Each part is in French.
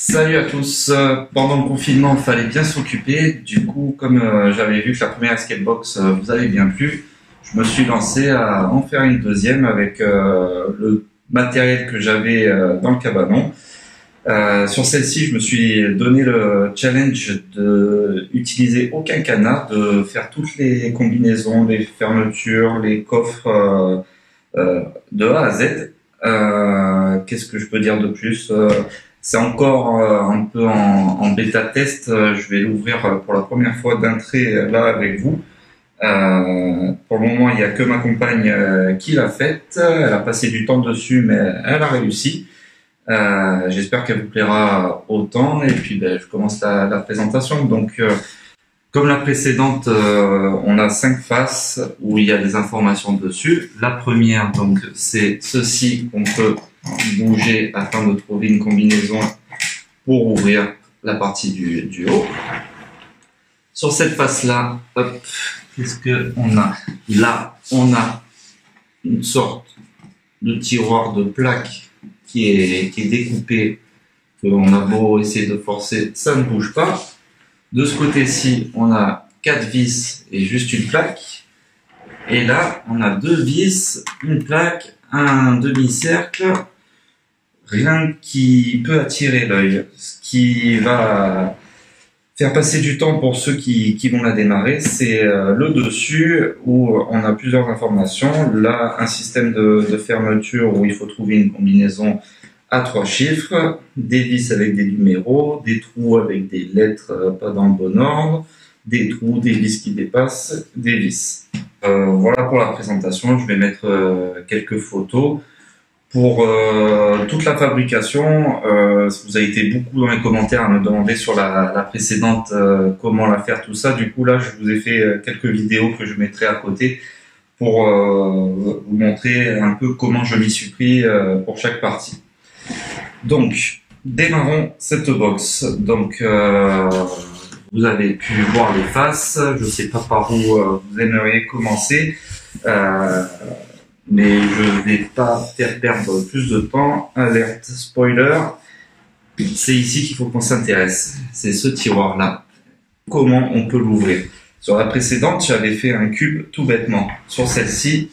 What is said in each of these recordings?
Salut à tous. Pendant le confinement, il fallait bien s'occuper. Du coup, comme j'avais vu que la première escape box vous avait bien plu, je me suis lancé à en faire une deuxième avec le matériel que j'avais dans le cabanon. Sur celle-ci, je me suis donné le challenge de utiliser aucun cadenas, de faire toutes les combinaisons, les fermetures, les coffres de A à Z. Qu'est-ce que je peux dire de plus? C'est encore un peu en bêta test. Je vais l'ouvrir pour la première fois d'un trait là avec vous. Pour le moment, il n'y a que ma compagne qui l'a faite. Elle a passé du temps dessus, mais elle a réussi. J'espère qu'elle vous plaira autant. Et puis, je commence la présentation. Donc, comme la précédente, on a 5 faces où il y a des informations dessus. La première, donc, c'est ceci qu'on peut bouger afin de trouver une combinaison pour ouvrir la partie du haut. Sur cette face-là, hop, qu'est-ce qu'on a? Là, on a une sorte de tiroir de plaque qui est découpé, qu'on a beau essayer de forcer, ça ne bouge pas. De ce côté-ci, on a 4 vis et juste une plaque. Et là, on a 2 vis, une plaque, un demi-cercle. Rien qui peut attirer l'œil. Ce qui va faire passer du temps pour ceux qui vont la démarrer, c'est le dessus où on a plusieurs informations. Là, un système de fermeture où il faut trouver une combinaison à 3 chiffres, des vis avec des numéros, des trous avec des lettres pas dans le bon ordre, des trous, des vis qui dépassent, des vis. Voilà pour la présentation. Je vais mettre quelques photos. Pour toute la fabrication, vous avez été beaucoup dans les commentaires à me demander sur la précédente comment la faire, tout ça. Du coup, là, je vous ai fait quelques vidéos que je mettrai à côté pour vous montrer un peu comment je m'y suis pris pour chaque partie. Donc, démarrons cette box. Donc, vous avez pu voir les faces. Je ne sais pas par où vous aimeriez commencer. Mais je ne vais pas faire perdre plus de temps. Alerte spoiler, c'est ici qu'il faut qu'on s'intéresse. C'est ce tiroir-là. Comment on peut l'ouvrir? Sur la précédente, j'avais fait un cube tout bêtement. Sur celle-ci,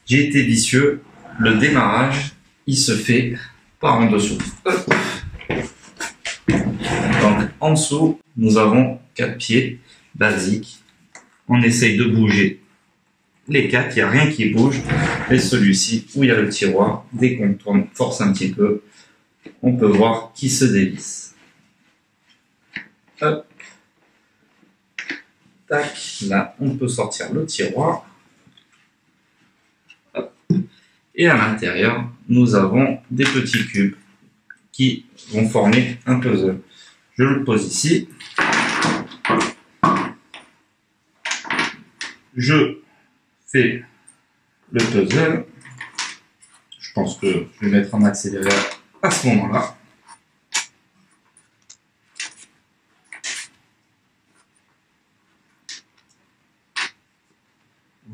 j'ai été vicieux. Le démarrage, il se fait par en dessous. Donc, en dessous, nous avons 4 pieds basiques. On essaye de bouger les 4, il n'y a rien qui bouge. Et celui-ci, où il y a le tiroir, dès qu'on tourne, force un petit peu, on peut voir qu'il se dévisse. Hop. Tac. Là, on peut sortir le tiroir. Hop. Et à l'intérieur, nous avons des petits cubes qui vont former un puzzle. Je le pose ici. Je fais le puzzle. Je pense que je vais mettre en accélérateur à ce moment-là.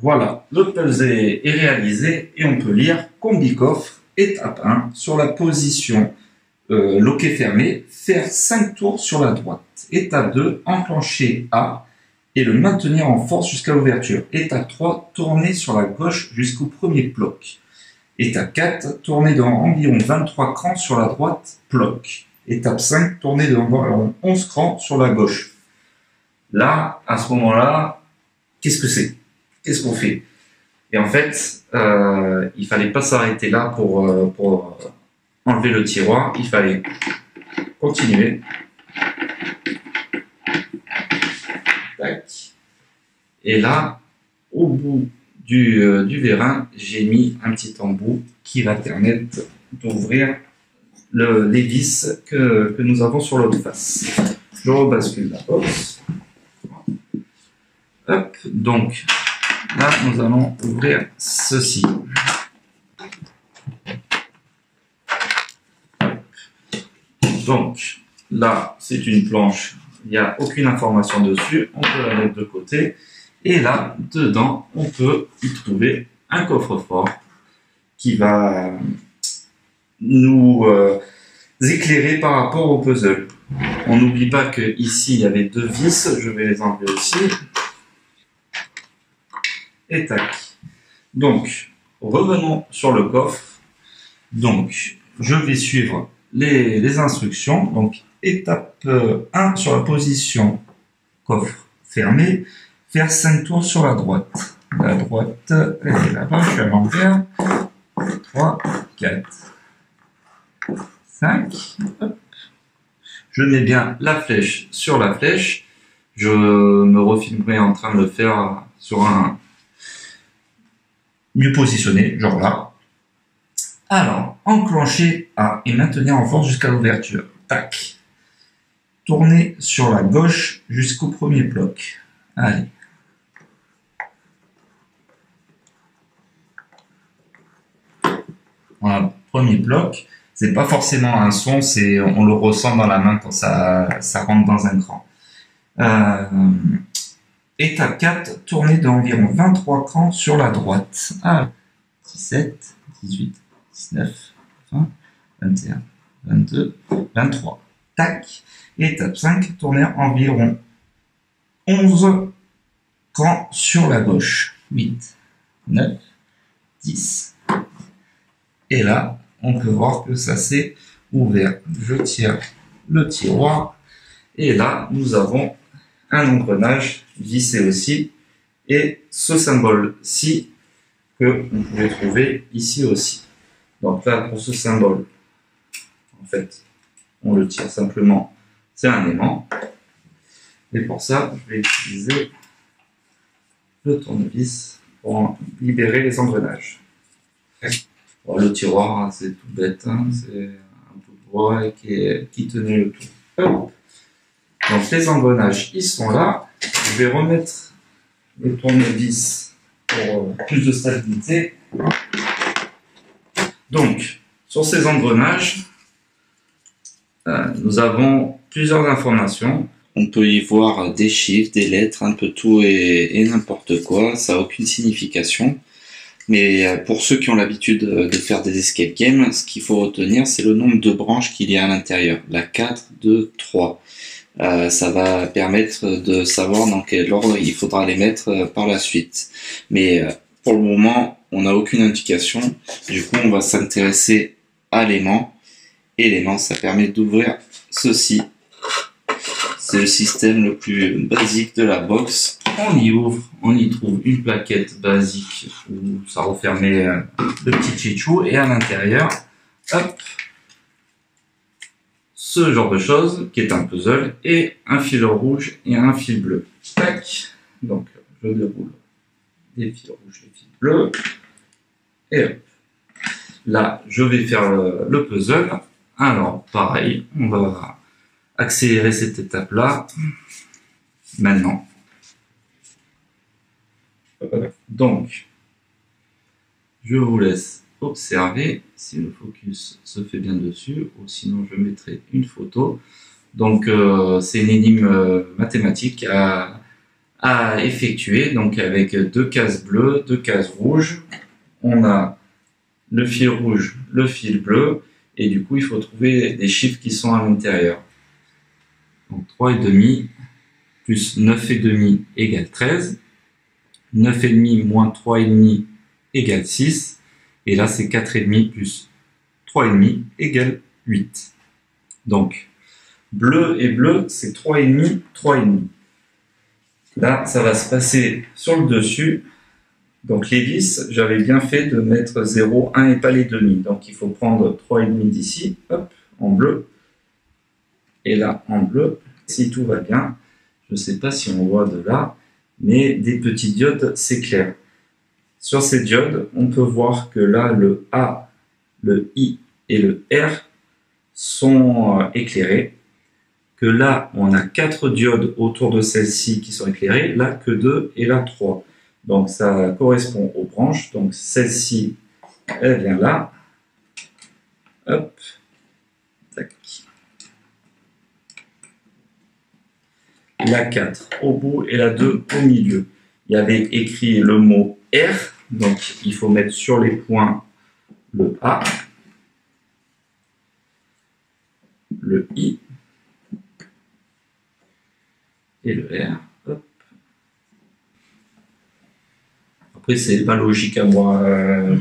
Voilà, le puzzle est réalisé et on peut lire combi-coffre, étape 1, sur la position loquet fermé, faire 5 tours sur la droite. Étape 2, enclencher A et le maintenir en force jusqu'à l'ouverture. Étape 3, tourner sur la gauche jusqu'au premier bloc. Étape 4, tourner dans environ 23 crans sur la droite, bloc. Étape 5, tourner dans environ 11 crans sur la gauche. Là, à ce moment-là, qu'est-ce que c'est? Qu'est-ce qu'on fait? Et en fait, il fallait pas s'arrêter là pour enlever le tiroir. Il fallait continuer. Tac. Et là, au bout du vérin, j'ai mis un petit embout qui va permettre d'ouvrir les vis que nous avons sur l'autre face. Je rebascule la box. Hop, donc là, nous allons ouvrir ceci. Donc là, c'est une planche. Il n'y a aucune information dessus, on peut la mettre de côté. Et là, dedans, on peut y trouver un coffre-fort qui va nous éclairés par rapport au puzzle. On n'oublie pas que ici il y avait 2 vis, je vais les enlever aussi. Et tac. Donc, revenons sur le coffre. Donc, je vais suivre les instructions. Donc, étape 1 sur la position coffre fermé, faire 5 tours sur la droite. La droite, elle est là-bas, je suis à l'envers. 3, 4, 5. Hop. Je mets bien la flèche sur la flèche. Je me refilmerai en train de le faire sur un mieux positionné, genre là. Alors, enclencher A et maintenir en force jusqu'à l'ouverture. Tac. Tourner sur la gauche jusqu'au premier bloc. Allez. Voilà, premier bloc. C'est pas forcément un son, c'est on le ressent dans la main quand ça rentre dans un cran. Étape 4, tourner d'environ 23 crans sur la droite. Ah, 17, 18, 19, 20, 21, 22, 23. Tac. Étape 5, tourner environ 11 crans sur la gauche. 8, 9, 10. Et là, on peut voir que ça s'est ouvert. Je tire le tiroir. Et là, nous avons un engrenage vissé aussi. Et ce symbole-ci que vous pouvez trouver ici aussi. Donc là, pour ce symbole, en fait, on le tire simplement. C'est un aimant. Et pour ça, je vais utiliser le tournevis pour libérer les engrenages. Bon, le tiroir, c'est tout bête, hein, c'est un bout de bois qui tenait le tout. Hop. Donc les engrenages, ils sont là. Je vais remettre le tournevis pour plus de stabilité. Donc, sur ces engrenages, nous avons plusieurs informations. On peut y voir des chiffres, des lettres, un peu tout et n'importe quoi. Ça n'a aucune signification. Mais pour ceux qui ont l'habitude de faire des escape games, ce qu'il faut retenir, c'est le nombre de branches qu'il y a à l'intérieur. La 4, 2, 3. Ça va permettre de savoir dans quel ordre il faudra les mettre par la suite. Mais pour le moment, on n'a aucune indication. Du coup, on va s'intéresser à l'aimant. Et l'aimant, ça permet d'ouvrir ceci. C'est le système le plus basique de la box. On y ouvre, on y trouve une plaquette basique où ça refermait le petit chichou et à l'intérieur, hop, ce genre de choses qui est un puzzle et un fil rouge et un fil bleu. Tac. Donc je déroule des fils rouges, des fils bleus et hop. Là, je vais faire le puzzle. Alors pareil, on va accélérer cette étape-là. Maintenant. Donc, je vous laisse observer si le focus se fait bien dessus, ou sinon je mettrai une photo. Donc, c'est une énigme mathématique à effectuer, donc avec 2 cases bleues, 2 cases rouges. On a le fil rouge, le fil bleu, et du coup, il faut trouver des chiffres qui sont à l'intérieur. Donc 3,5 plus 9,5 égale 13. 9,5 moins 3,5 égale 6. Et là, c'est 4,5 plus 3,5 égale 8. Donc, bleu et bleu, c'est 3,5, 3,5. Là, ça va se passer sur le dessus. Donc, les vis, j'avais bien fait de mettre 0, 1 et pas les demi. Donc, il faut prendre 3,5 d'ici, hop, en bleu. Et là, en bleu, si tout va bien, je ne sais pas si on voit de là, mais des petits diodes s'éclairent. Sur ces diodes, on peut voir que là, le A, le I et le R sont éclairés. Que là, on a 4 diodes autour de celle-ci qui sont éclairées, là que 2 et là 3. Donc ça correspond aux branches. Donc celle-ci, elle vient là. Hop. Tac. La 4 au bout et la 2 au milieu. Il y avait écrit le mot R, donc il faut mettre sur les points le A. le I et le R. Hop. Après, c'est ma logique à moi.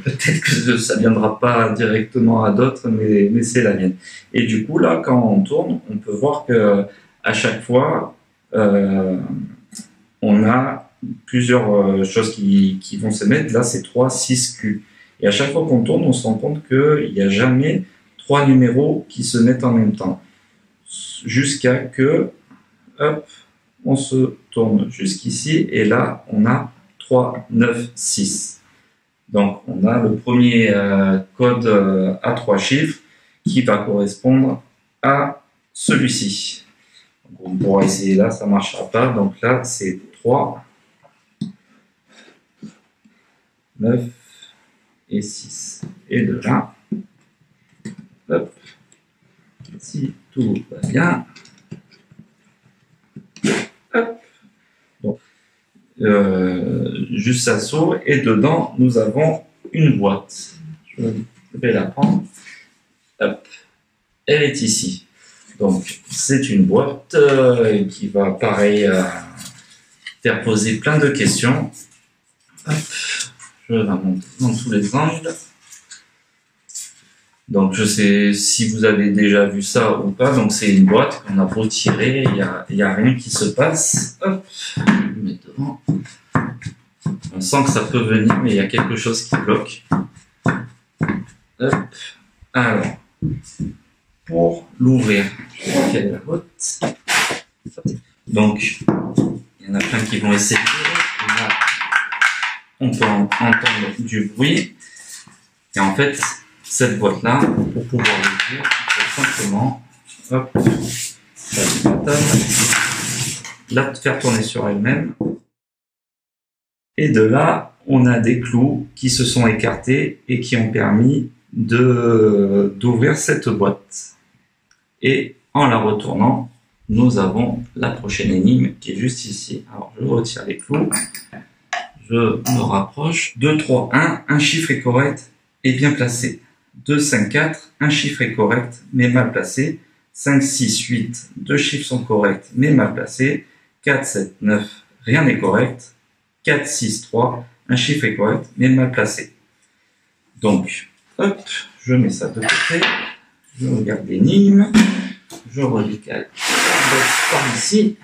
Peut-être que ça ne viendra pas directement à d'autres, mais c'est la mienne. Et du coup, là, quand on tourne, on peut voir que à chaque fois, on a plusieurs choses qui vont se mettre. Là, c'est 3, 6, Q. Et à chaque fois qu'on tourne, on se rend compte qu'il n'y a jamais 3 numéros qui se mettent en même temps. Jusqu'à que, hop, on se tourne jusqu'ici. Et là, on a 3, 9, 6. Donc, on a le premier code à 3 chiffres qui va correspondre à celui-ci. On pourra essayer là, ça ne marchera pas. Donc là, c'est 3, 9 et 6. Et de là, hop, si tout va bien, hop, donc, juste ça s'ouvre et dedans, nous avons une boîte. Je vais la prendre. Hop, elle est ici. Donc, c'est une boîte qui va, pareil, faire poser plein de questions. Hop, je la monte dans tous les angles. Donc, je sais si vous avez déjà vu ça ou pas. Donc, c'est une boîte qu'on a beau tirer, il y a rien qui se passe. Hop, je le mets devant. On sent que ça peut venir, mais il y a quelque chose qui bloque. Hop, alors, pour l'ouvrir, je vais caler la boîte. Donc, il y en a plein qui vont essayer. Là, on peut entendre du bruit. Et en fait, cette boîte-là, pour pouvoir l'ouvrir, il faut simplement, hop, la faire tourner sur elle-même. Et de là, on a des clous qui se sont écartés et qui ont permis d'ouvrir cette boîte. Et en la retournant, nous avons la prochaine énigme qui est juste ici. Alors, je retire les clous. Je me rapproche. 2, 3, 1. Un chiffre est correct et bien placé. 2, 5, 4. Un chiffre est correct mais mal placé. 5, 6, 8. Deux chiffres sont corrects mais mal placés. 4, 7, 9. Rien n'est correct. 4, 6, 3. Un chiffre est correct mais mal placé. Donc, hop, je mets ça de côté. Je regarde l'énigme. Je redécale par ici.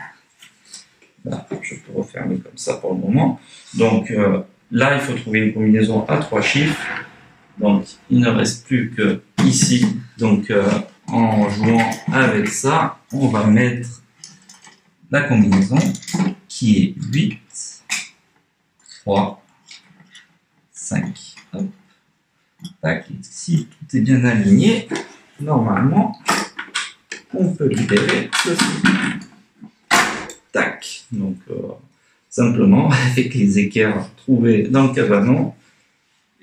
Là, je peux refermer comme ça pour le moment. Donc là, il faut trouver une combinaison à 3 chiffres. Donc il ne reste plus que ici. Donc en jouant avec ça, on va mettre la combinaison qui est 8, 3, 5. Hop. Tac. Si tout est bien aligné, normalement, on peut libérer ceci. Tac. Donc, simplement, avec les équerres trouvés dans le cabanon,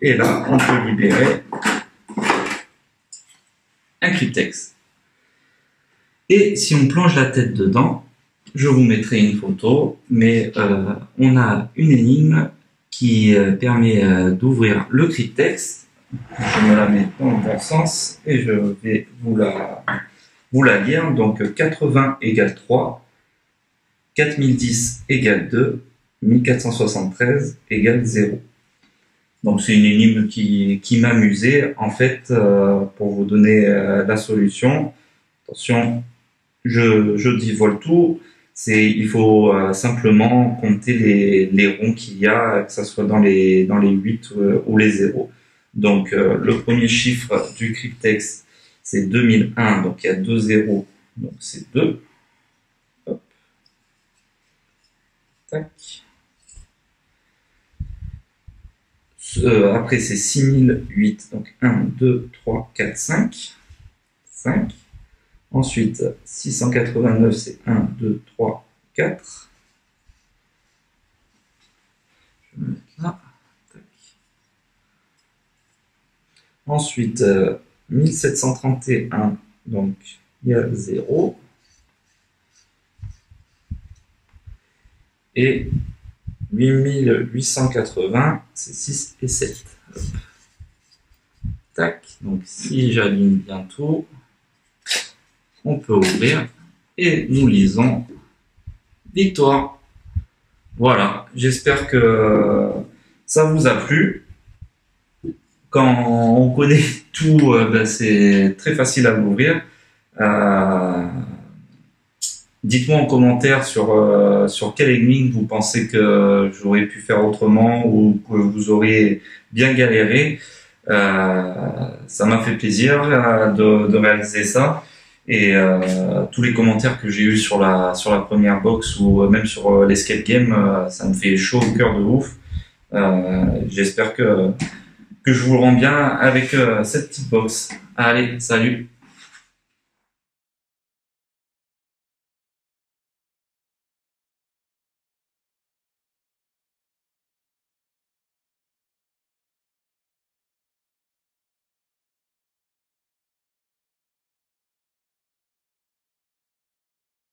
et là, on peut libérer un cryptex. Et si on plonge la tête dedans, je vous mettrai une photo, mais on a une énigme qui permet d'ouvrir le cryptex. Je me la mets dans le bon sens et je vais vous la lire. Donc 80 égale 3, 4010 égale 2, 1473 égale 0. Donc c'est une énigme qui m'amusait. En fait, pour vous donner la solution, attention, je divulgue tout. Il faut simplement compter les ronds qu'il y a, que ce soit dans les 8 ou les 0. Donc le premier chiffre du cryptex, c'est 2001, donc il y a 2 zéros, donc c'est 2. Hop. Tac. Après c'est 6008, donc 1, 2, 3, 4, 5. 5. Ensuite 689, c'est 1, 2, 3, 4. Je vais me mettre là. Tac. Ensuite 1731, donc il y a 0. Et 8880, c'est 6 et 7. Hop. Tac, donc si j'aligne bien tout, on peut ouvrir et nous lisons victoire. Voilà, j'espère que ça vous a plu. Quand on connaît tout, c'est très facile à l'ouvrir. Dites-moi en commentaire sur quelle énigme vous pensez que j'aurais pu faire autrement ou que vous auriez bien galéré. Ça m'a fait plaisir de réaliser ça. Et tous les commentaires que j'ai eus sur la première box ou même sur l'escape game, ça me fait chaud au cœur de ouf. J'espère que je vous rends bien avec cette petite box. Allez, salut!